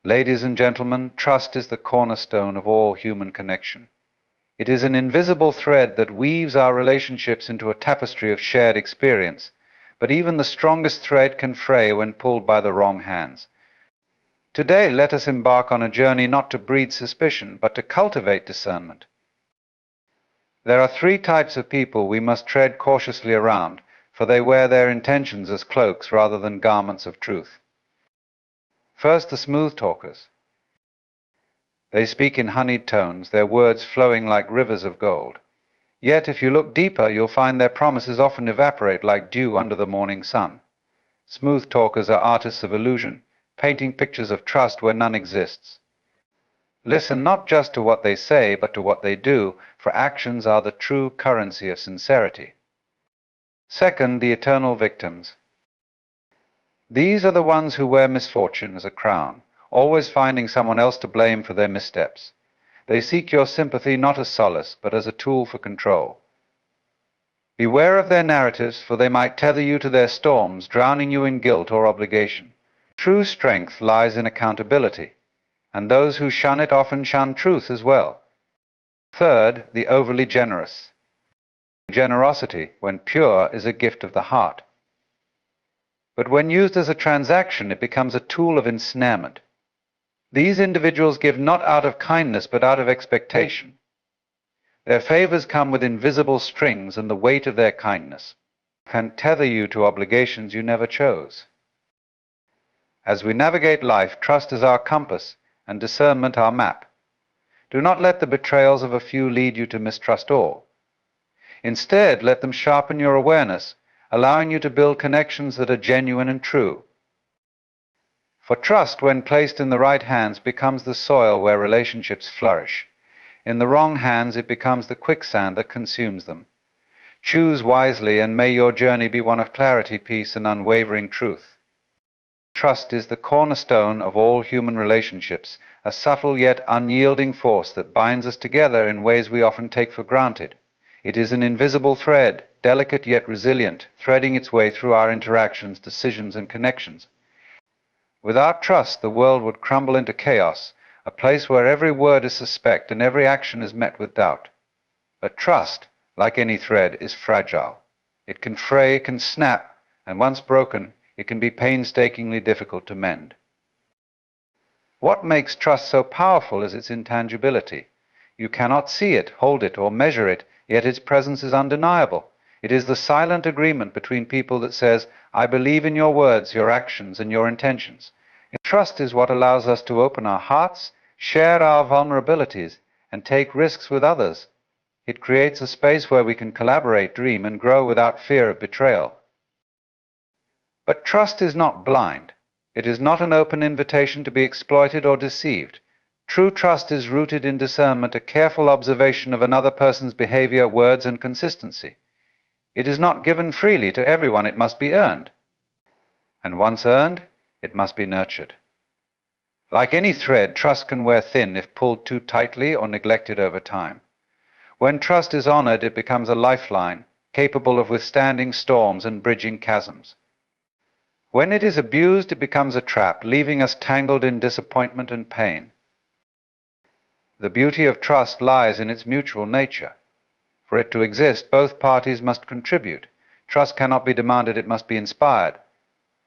Ladies and gentlemen, trust is the cornerstone of all human connection. It is an invisible thread that weaves our relationships into a tapestry of shared experience, but even the strongest thread can fray when pulled by the wrong hands. Today, let us embark on a journey not to breed suspicion, but to cultivate discernment. There are three types of people we must tread cautiously around, for they wear their intentions as cloaks rather than garments of truth. First, the smooth talkers. They speak in honeyed tones, their words flowing like rivers of gold. Yet, if you look deeper, you'll find their promises often evaporate like dew under the morning sun. Smooth talkers are artists of illusion, painting pictures of trust where none exists. Listen not just to what they say, but to what they do, for actions are the true currency of sincerity. Second, the eternal victims. These are the ones who wear misfortune as a crown, always finding someone else to blame for their missteps. They seek your sympathy not as solace, but as a tool for control. Beware of their narratives, for they might tether you to their storms, drowning you in guilt or obligation. True strength lies in accountability, and those who shun it often shun truth as well. Third, the overly generous. Generosity, when pure, is a gift of the heart. But when used as a transaction, it becomes a tool of ensnarement. These individuals give not out of kindness, but out of expectation. Their favors come with invisible strings, and the weight of their kindness can tether you to obligations you never chose. As we navigate life, trust is our compass and discernment our map. Do not let the betrayals of a few lead you to mistrust all. Instead, let them sharpen your awareness, allowing you to build connections that are genuine and true. For trust, when placed in the right hands, becomes the soil where relationships flourish. In the wrong hands, it becomes the quicksand that consumes them. Choose wisely, and may your journey be one of clarity, peace, and unwavering truth. Trust is the cornerstone of all human relationships, a subtle yet unyielding force that binds us together in ways we often take for granted. It is an invisible thread, delicate yet resilient, threading its way through our interactions, decisions, and connections. Without trust, the world would crumble into chaos, a place where every word is suspect and every action is met with doubt. But trust, like any thread, is fragile. It can fray, can snap, and once broken, it can be painstakingly difficult to mend. What makes trust so powerful is its intangibility. You cannot see it, hold it, or measure it, yet its presence is undeniable. It is the silent agreement between people that says, I believe in your words, your actions, and your intentions. Trust is what allows us to open our hearts, share our vulnerabilities, and take risks with others. It creates a space where we can collaborate, dream, and grow without fear of betrayal. But trust is not blind. It is not an open invitation to be exploited or deceived. True trust is rooted in discernment, a careful observation of another person's behavior, words, and consistency. It is not given freely to everyone, it must be earned. And once earned, it must be nurtured. Like any thread, trust can wear thin if pulled too tightly or neglected over time. When trust is honored, it becomes a lifeline, capable of withstanding storms and bridging chasms. When it is abused, it becomes a trap, leaving us tangled in disappointment and pain. The beauty of trust lies in its mutual nature. For it to exist, both parties must contribute. Trust cannot be demanded, it must be inspired.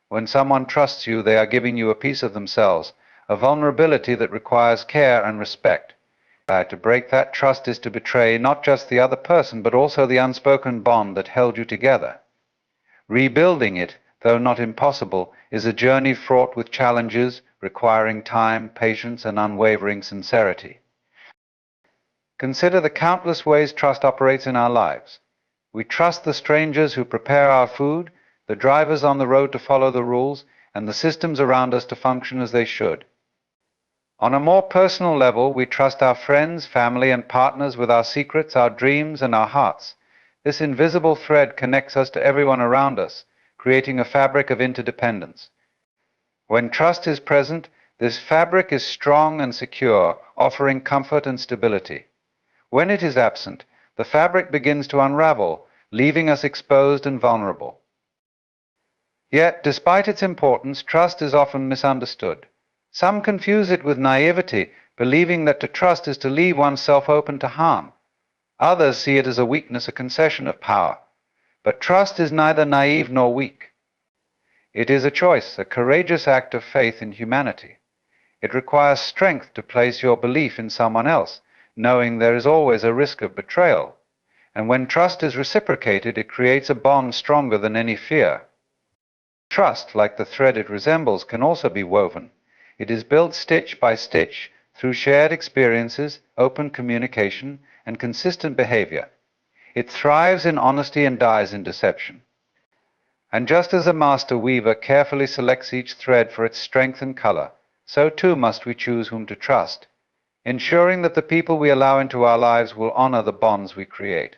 When someone trusts you, they are giving you a piece of themselves, a vulnerability that requires care and respect. To break that trust is to betray not just the other person, but also the unspoken bond that held you together. Rebuilding it, though not impossible, is a journey fraught with challenges, requiring time, patience, and unwavering sincerity. Consider the countless ways trust operates in our lives. We trust the strangers who prepare our food, the drivers on the road to follow the rules, and the systems around us to function as they should. On a more personal level, we trust our friends, family, and partners with our secrets, our dreams, and our hearts. This invisible thread connects us to everyone around us, creating a fabric of interdependence. When trust is present, this fabric is strong and secure, offering comfort and stability. When it is absent, the fabric begins to unravel, leaving us exposed and vulnerable. Yet, despite its importance, trust is often misunderstood. Some confuse it with naivety, believing that to trust is to leave oneself open to harm. Others see it as a weakness, a concession of power. But trust is neither naive nor weak. It is a choice, a courageous act of faith in humanity. It requires strength to place your belief in someone else, knowing there is always a risk of betrayal. And when trust is reciprocated, it creates a bond stronger than any fear. Trust, like the thread it resembles, can also be woven. It is built stitch by stitch through shared experiences, open communication, and consistent behavior. It thrives in honesty and dies in deception. And just as a master weaver carefully selects each thread for its strength and color, so too must we choose whom to trust, ensuring that the people we allow into our lives will honor the bonds we create.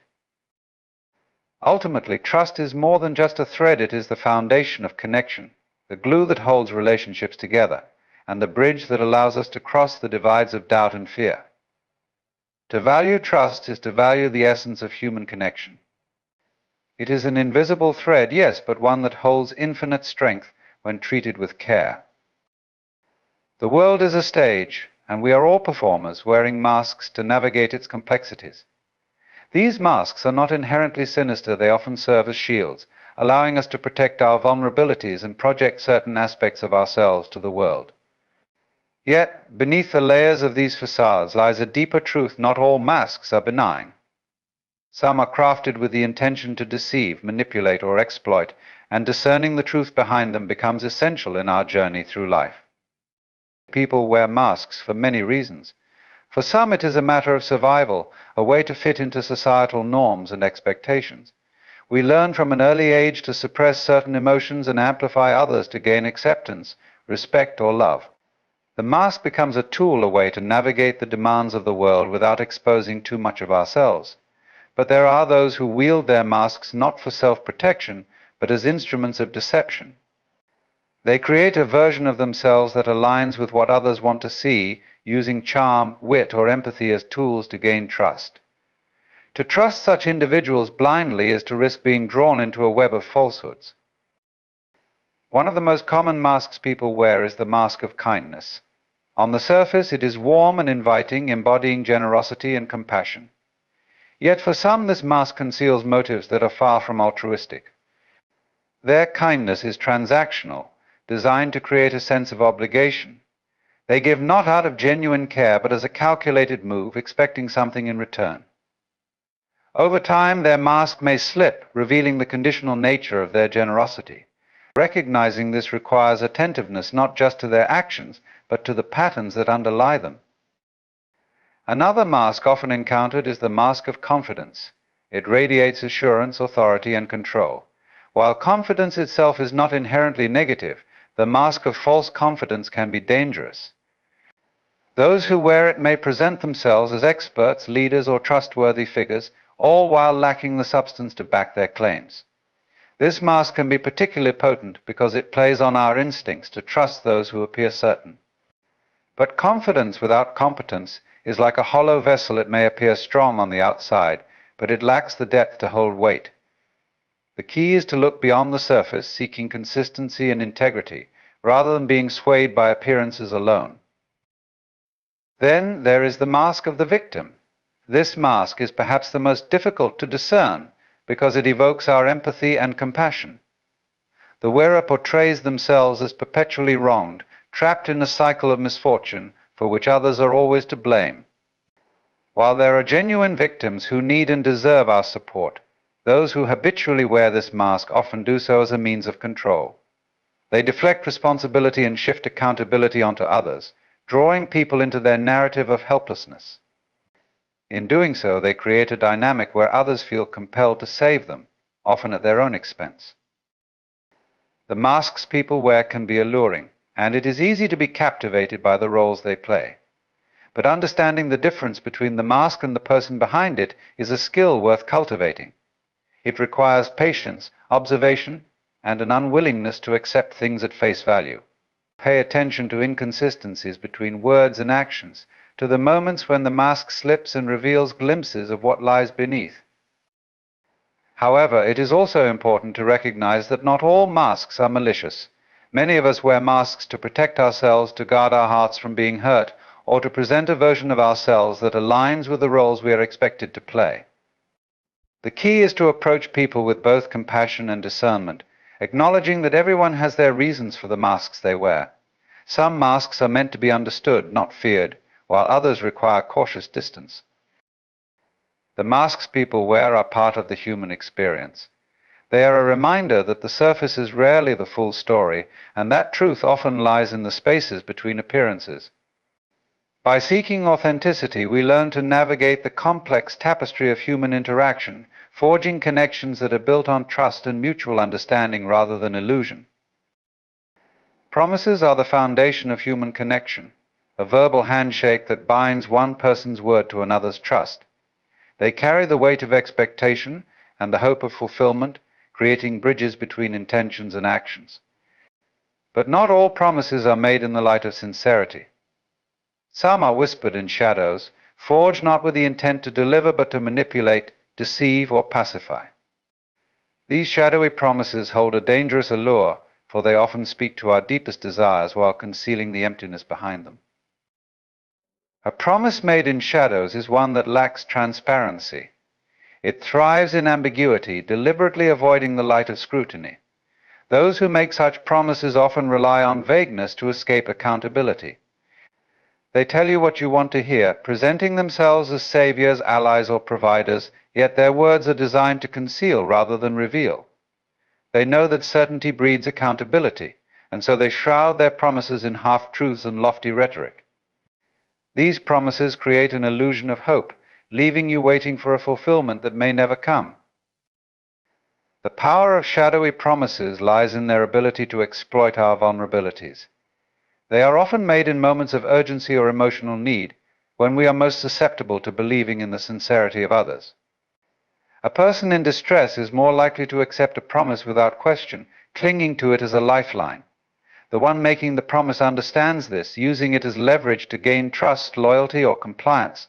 Ultimately, trust is more than just a thread. It is the foundation of connection, the glue that holds relationships together, and the bridge that allows us to cross the divides of doubt and fear. To value trust is to value the essence of human connection. It is an invisible thread, yes, but one that holds infinite strength when treated with care. The world is a stage, and we are all performers wearing masks to navigate its complexities. These masks are not inherently sinister. They often serve as shields, allowing us to protect our vulnerabilities and project certain aspects of ourselves to the world. Yet, beneath the layers of these facades lies a deeper truth. Not all masks are benign. Some are crafted with the intention to deceive, manipulate, or exploit, and discerning the truth behind them becomes essential in our journey through life. People wear masks for many reasons. For some, it is a matter of survival, a way to fit into societal norms and expectations. We learn from an early age to suppress certain emotions and amplify others to gain acceptance, respect, or love. The mask becomes a tool, a way to navigate the demands of the world without exposing too much of ourselves. But there are those who wield their masks not for self-protection, but as instruments of deception. They create a version of themselves that aligns with what others want to see, using charm, wit, or empathy as tools to gain trust. To trust such individuals blindly is to risk being drawn into a web of falsehoods. One of the most common masks people wear is the mask of kindness. On the surface, it is warm and inviting, embodying generosity and compassion. Yet for some, this mask conceals motives that are far from altruistic. Their kindness is transactional, designed to create a sense of obligation. They give not out of genuine care, but as a calculated move, expecting something in return. Over time, their mask may slip, revealing the conditional nature of their generosity. Recognizing this requires attentiveness not just to their actions, but to the patterns that underlie them. Another mask often encountered is the mask of confidence. It radiates assurance, authority, and control. While confidence itself is not inherently negative, the mask of false confidence can be dangerous. Those who wear it may present themselves as experts, leaders, or trustworthy figures, all while lacking the substance to back their claims. This mask can be particularly potent because it plays on our instincts to trust those who appear certain. But confidence without competence is like a hollow vessel. It may appear strong on the outside, but it lacks the depth to hold weight. The key is to look beyond the surface, seeking consistency and integrity, rather than being swayed by appearances alone. Then there is the mask of the victim. This mask is perhaps the most difficult to discern because it evokes our empathy and compassion. The wearer portrays themselves as perpetually wronged, trapped in a cycle of misfortune for which others are always to blame. While there are genuine victims who need and deserve our support, those who habitually wear this mask often do so as a means of control. They deflect responsibility and shift accountability onto others, drawing people into their narrative of helplessness. In doing so, they create a dynamic where others feel compelled to save them, often at their own expense. The masks people wear can be alluring, and it is easy to be captivated by the roles they play. But understanding the difference between the mask and the person behind it is a skill worth cultivating. It requires patience, observation, and an unwillingness to accept things at face value. Pay attention to inconsistencies between words and actions, to the moments when the mask slips and reveals glimpses of what lies beneath. However, it is also important to recognize that not all masks are malicious. Many of us wear masks to protect ourselves, to guard our hearts from being hurt, or to present a version of ourselves that aligns with the roles we are expected to play. The key is to approach people with both compassion and discernment, acknowledging that everyone has their reasons for the masks they wear. Some masks are meant to be understood, not feared, while others require cautious distance. The masks people wear are part of the human experience. They are a reminder that the surface is rarely the full story, and that truth often lies in the spaces between appearances. By seeking authenticity, we learn to navigate the complex tapestry of human interaction, forging connections that are built on trust and mutual understanding rather than illusion. Promises are the foundation of human connection, a verbal handshake that binds one person's word to another's trust. They carry the weight of expectation and the hope of fulfillment, creating bridges between intentions and actions. But not all promises are made in the light of sincerity. Some are whispered in shadows, forged not with the intent to deliver but to manipulate, deceive, or pacify. These shadowy promises hold a dangerous allure, for they often speak to our deepest desires while concealing the emptiness behind them. A promise made in shadows is one that lacks transparency. It thrives in ambiguity, deliberately avoiding the light of scrutiny. Those who make such promises often rely on vagueness to escape accountability. They tell you what you want to hear, presenting themselves as saviors, allies, or providers, yet their words are designed to conceal rather than reveal. They know that certainty breeds accountability, and so they shroud their promises in half-truths and lofty rhetoric. These promises create an illusion of hope, leaving you waiting for a fulfillment that may never come. The power of shadowy promises lies in their ability to exploit our vulnerabilities. They are often made in moments of urgency or emotional need, when we are most susceptible to believing in the sincerity of others. A person in distress is more likely to accept a promise without question, clinging to it as a lifeline. The one making the promise understands this, using it as leverage to gain trust, loyalty, or compliance.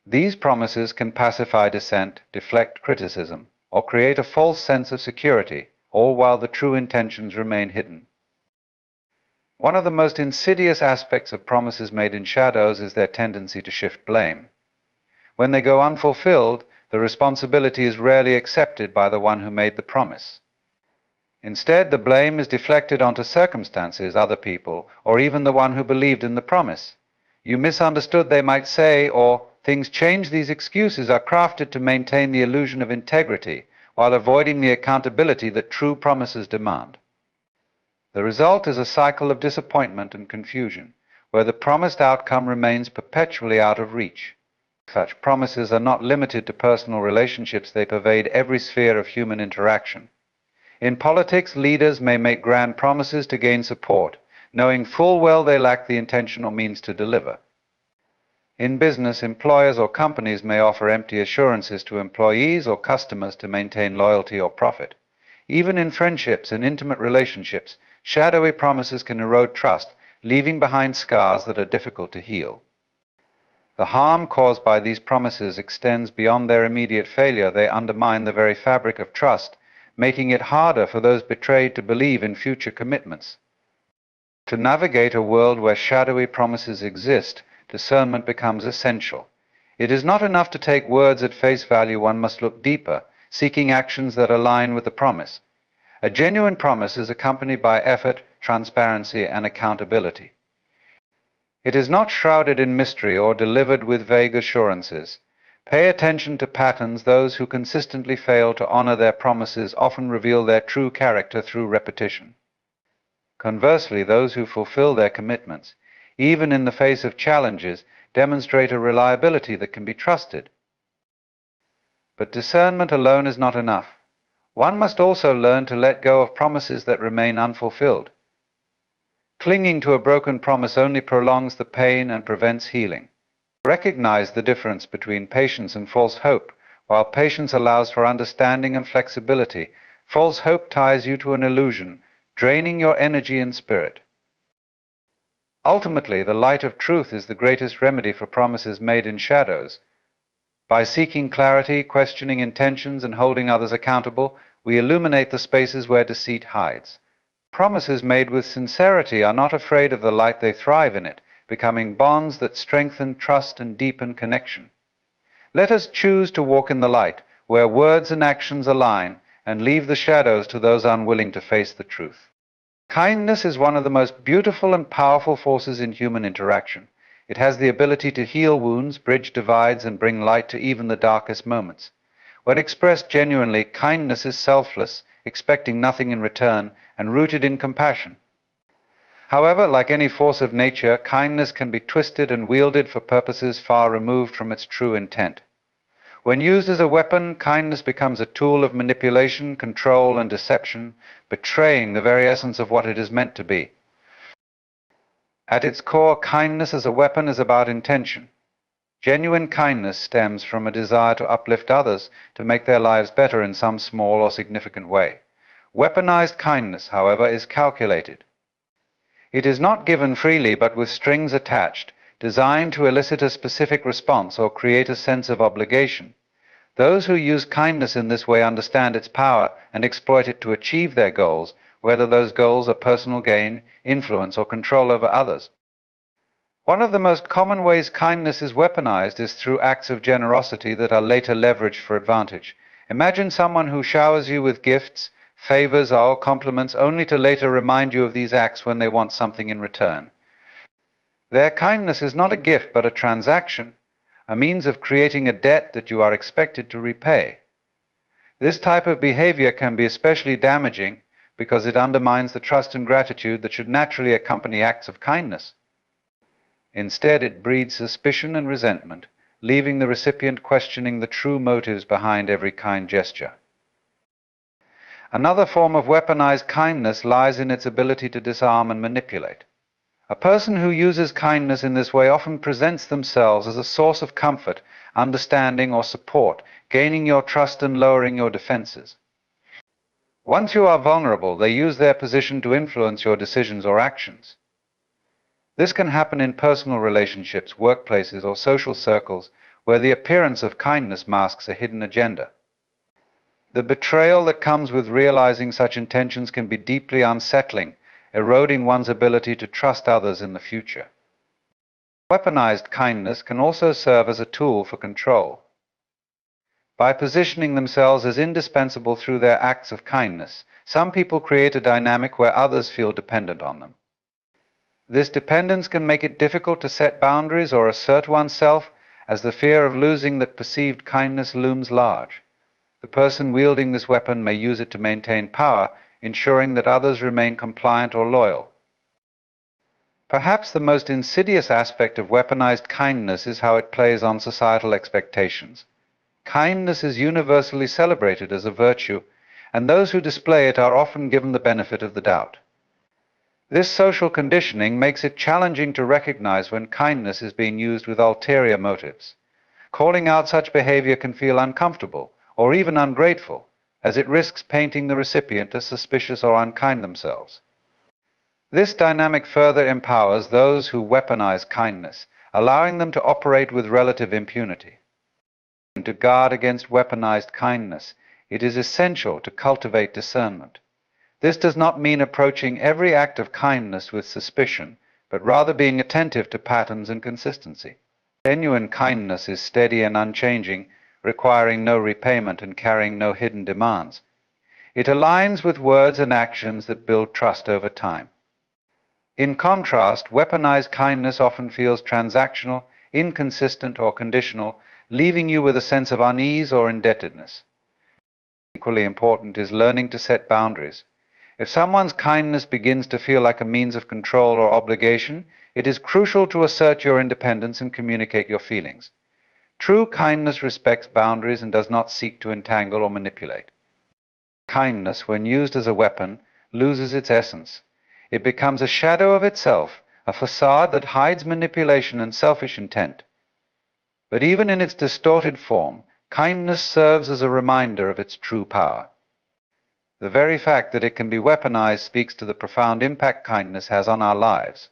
These promises can pacify dissent, deflect criticism, or create a false sense of security, all while the true intentions remain hidden. One of the most insidious aspects of promises made in shadows is their tendency to shift blame. When they go unfulfilled, the responsibility is rarely accepted by the one who made the promise. Instead, the blame is deflected onto circumstances, other people, or even the one who believed in the promise. You misunderstood, they might say, or things change. These excuses are crafted to maintain the illusion of integrity while avoiding the accountability that true promises demand. The result is a cycle of disappointment and confusion, where the promised outcome remains perpetually out of reach. Such promises are not limited to personal relationships, they pervade every sphere of human interaction. In politics, leaders may make grand promises to gain support, knowing full well they lack the intention or means to deliver. In business, employers or companies may offer empty assurances to employees or customers to maintain loyalty or profit. Even in friendships and intimate relationships, shadowy promises can erode trust, leaving behind scars that are difficult to heal. The harm caused by these promises extends beyond their immediate failure. They undermine the very fabric of trust, making it harder for those betrayed to believe in future commitments. To navigate a world where shadowy promises exist, discernment becomes essential. It is not enough to take words at face value, one must look deeper, seeking actions that align with the promise. A genuine promise is accompanied by effort, transparency, and accountability. It is not shrouded in mystery or delivered with vague assurances. Pay attention to patterns. Those who consistently fail to honor their promises often reveal their true character through repetition. Conversely, those who fulfill their commitments, even in the face of challenges, demonstrate a reliability that can be trusted. But discernment alone is not enough. One must also learn to let go of promises that remain unfulfilled. Clinging to a broken promise only prolongs the pain and prevents healing. Recognize the difference between patience and false hope. While patience allows for understanding and flexibility, false hope ties you to an illusion, draining your energy and spirit. Ultimately, the light of truth is the greatest remedy for promises made in shadows. By seeking clarity, questioning intentions, and holding others accountable, we illuminate the spaces where deceit hides. Promises made with sincerity are not afraid of the light, they thrive in it, becoming bonds that strengthen trust and deepen connection. Let us choose to walk in the light, where words and actions align, and leave the shadows to those unwilling to face the truth. Kindness is one of the most beautiful and powerful forces in human interaction. It has the ability to heal wounds, bridge divides, and bring light to even the darkest moments. When expressed genuinely, kindness is selfless, expecting nothing in return, and rooted in compassion. However, like any force of nature, kindness can be twisted and wielded for purposes far removed from its true intent. When used as a weapon, kindness becomes a tool of manipulation, control, and deception, betraying the very essence of what it is meant to be. At its core, kindness as a weapon is about intention. Genuine kindness stems from a desire to uplift others, to make their lives better in some small or significant way. Weaponized kindness, however, is calculated. It is not given freely but with strings attached, designed to elicit a specific response or create a sense of obligation. Those who use kindness in this way understand its power and exploit it to achieve their goals, whether those goals are personal gain, influence, or control over others. One of the most common ways kindness is weaponized is through acts of generosity that are later leveraged for advantage. Imagine someone who showers you with gifts, favors, or compliments only to later remind you of these acts when they want something in return. Their kindness is not a gift but a transaction, a means of creating a debt that you are expected to repay. This type of behavior can be especially damaging because it undermines the trust and gratitude that should naturally accompany acts of kindness. Instead, it breeds suspicion and resentment, leaving the recipient questioning the true motives behind every kind gesture. Another form of weaponized kindness lies in its ability to disarm and manipulate. A person who uses kindness in this way often presents themselves as a source of comfort, understanding, or support, gaining your trust and lowering your defenses. Once you are vulnerable, they use their position to influence your decisions or actions. This can happen in personal relationships, workplaces, or social circles where the appearance of kindness masks a hidden agenda. The betrayal that comes with realizing such intentions can be deeply unsettling, eroding one's ability to trust others in the future. Weaponized kindness can also serve as a tool for control. By positioning themselves as indispensable through their acts of kindness, some people create a dynamic where others feel dependent on them. This dependence can make it difficult to set boundaries or assert oneself, as the fear of losing that perceived kindness looms large. The person wielding this weapon may use it to maintain power, ensuring that others remain compliant or loyal. Perhaps the most insidious aspect of weaponized kindness is how it plays on societal expectations. Kindness is universally celebrated as a virtue, and those who display it are often given the benefit of the doubt. This social conditioning makes it challenging to recognize when kindness is being used with ulterior motives. Calling out such behavior can feel uncomfortable or even ungrateful, as it risks painting the recipient as suspicious or unkind themselves. This dynamic further empowers those who weaponize kindness, allowing them to operate with relative impunity. To guard against weaponized kindness, it is essential to cultivate discernment. This does not mean approaching every act of kindness with suspicion, but rather being attentive to patterns and consistency. Genuine kindness is steady and unchanging, requiring no repayment and carrying no hidden demands. It aligns with words and actions that build trust over time. In contrast, weaponized kindness often feels transactional, inconsistent, or conditional, leaving you with a sense of unease or indebtedness. Equally important is learning to set boundaries. If someone's kindness begins to feel like a means of control or obligation, it is crucial to assert your independence and communicate your feelings. True kindness respects boundaries and does not seek to entangle or manipulate. Kindness, when used as a weapon, loses its essence. It becomes a shadow of itself, a facade that hides manipulation and selfish intent. But even in its distorted form, kindness serves as a reminder of its true power. The very fact that it can be weaponized speaks to the profound impact kindness has on our lives.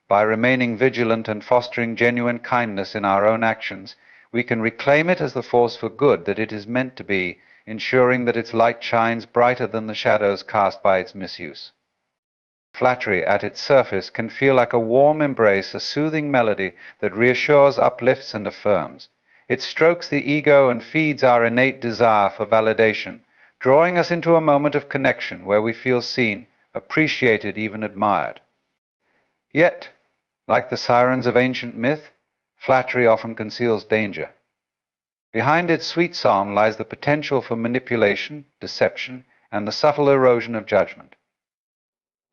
By remaining vigilant and fostering genuine kindness in our own actions, we can reclaim it as the force for good that it is meant to be, ensuring that its light shines brighter than the shadows cast by its misuse. Flattery at its surface can feel like a warm embrace, a soothing melody that reassures, uplifts, and affirms. It strokes the ego and feeds our innate desire for validation, drawing us into a moment of connection where we feel seen, appreciated, even admired. Yet, like the sirens of ancient myth, flattery often conceals danger. Behind its sweet song lies the potential for manipulation, deception, and the subtle erosion of judgment.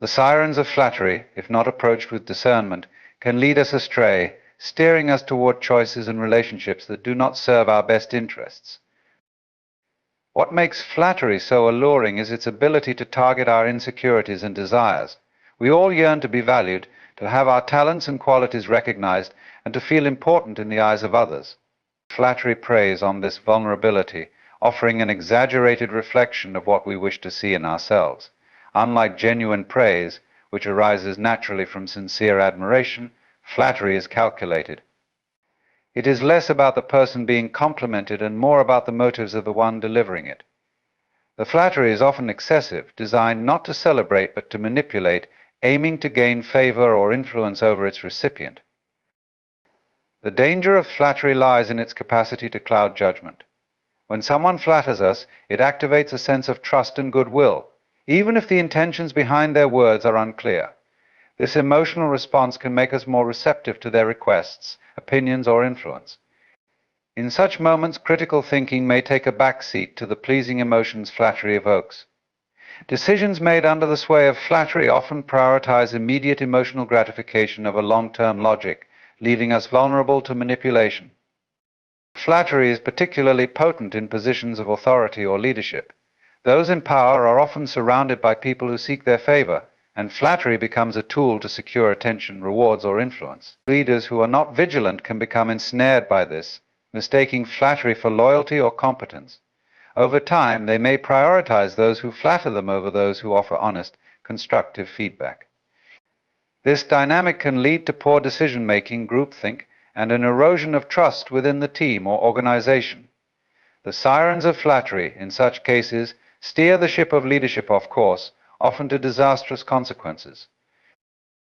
The sirens of flattery, if not approached with discernment, can lead us astray, steering us toward choices and relationships that do not serve our best interests. What makes flattery so alluring is its ability to target our insecurities and desires. We all yearn to be valued, to have our talents and qualities recognized, and to feel important in the eyes of others. Flattery preys on this vulnerability, offering an exaggerated reflection of what we wish to see in ourselves. Unlike genuine praise, which arises naturally from sincere admiration, flattery is calculated. It is less about the person being complimented and more about the motives of the one delivering it. The flattery is often excessive, designed not to celebrate but to manipulate, aiming to gain favor or influence over its recipient. The danger of flattery lies in its capacity to cloud judgment. When someone flatters us, it activates a sense of trust and goodwill, even if the intentions behind their words are unclear. This emotional response can make us more receptive to their requests, opinions, or influence. In such moments, critical thinking may take a backseat to the pleasing emotions flattery evokes. Decisions made under the sway of flattery often prioritize immediate emotional gratification over long-term logic, leaving us vulnerable to manipulation. Flattery is particularly potent in positions of authority or leadership. Those in power are often surrounded by people who seek their favor, and flattery becomes a tool to secure attention, rewards, or influence. Leaders who are not vigilant can become ensnared by this, mistaking flattery for loyalty or competence. Over time, they may prioritize those who flatter them over those who offer honest, constructive feedback. This dynamic can lead to poor decision-making, groupthink, and an erosion of trust within the team or organization. The sirens of flattery, in such cases, steer the ship of leadership off course, often to disastrous consequences.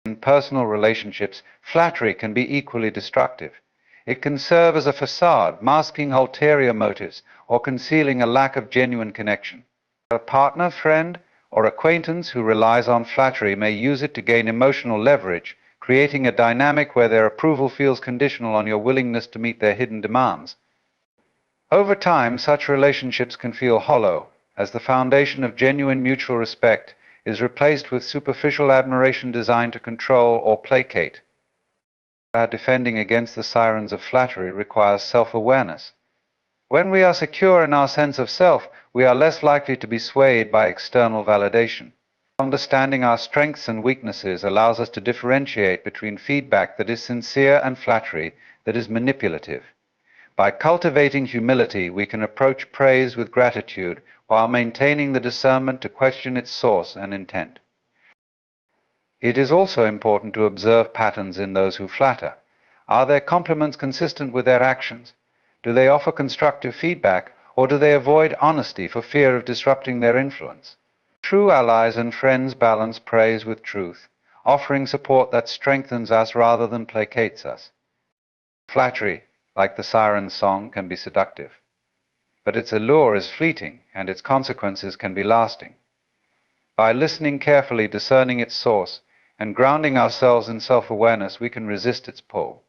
In personal relationships, flattery can be equally destructive. It can serve as a facade, masking ulterior motives or concealing a lack of genuine connection. A partner, friend, or acquaintance who relies on flattery may use it to gain emotional leverage, creating a dynamic where their approval feels conditional on your willingness to meet their hidden demands. Over time, such relationships can feel hollow, as the foundation of genuine mutual respect is replaced with superficial admiration designed to control or placate. Defending against the sirens of flattery requires self-awareness. When we are secure in our sense of self, we are less likely to be swayed by external validation. Understanding our strengths and weaknesses allows us to differentiate between feedback that is sincere and flattery that is manipulative. By cultivating humility, we can approach praise with gratitude while maintaining the discernment to question its source and intent. It is also important to observe patterns in those who flatter. Are their compliments consistent with their actions? Do they offer constructive feedback, or do they avoid honesty for fear of disrupting their influence? True allies and friends balance praise with truth, offering support that strengthens us rather than placates us. Flattery, like the siren's song, can be seductive, but its allure is fleeting and its consequences can be lasting. By listening carefully, discerning its source, and grounding ourselves in self-awareness, we can resist its pull.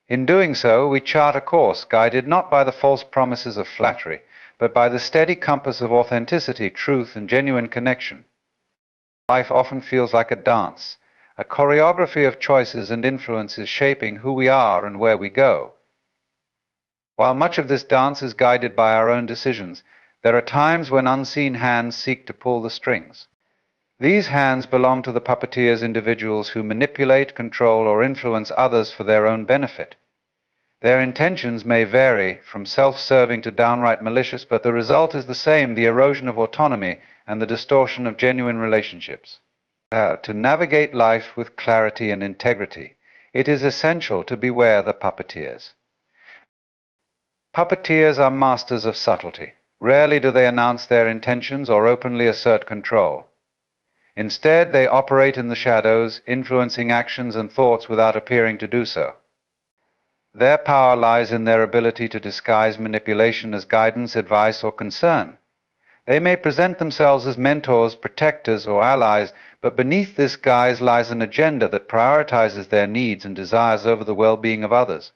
In doing so, we chart a course guided not by the false promises of flattery, but by the steady compass of authenticity, truth, and genuine connection. Life often feels like a dance, a choreography of choices and influences shaping who we are and where we go. While much of this dance is guided by our own decisions, there are times when unseen hands seek to pull the strings. These hands belong to the puppeteers, individuals who manipulate, control, or influence others for their own benefit. Their intentions may vary from self-serving to downright malicious, but the result is the same: the erosion of autonomy and the distortion of genuine relationships. To navigate life with clarity and integrity, it is essential to beware the puppeteers. Puppeteers are masters of subtlety. Rarely do they announce their intentions or openly assert control. Instead, they operate in the shadows, influencing actions and thoughts without appearing to do so. Their power lies in their ability to disguise manipulation as guidance, advice, or concern. They may present themselves as mentors, protectors, or allies, but beneath this guise lies an agenda that prioritizes their needs and desires over the well-being of others.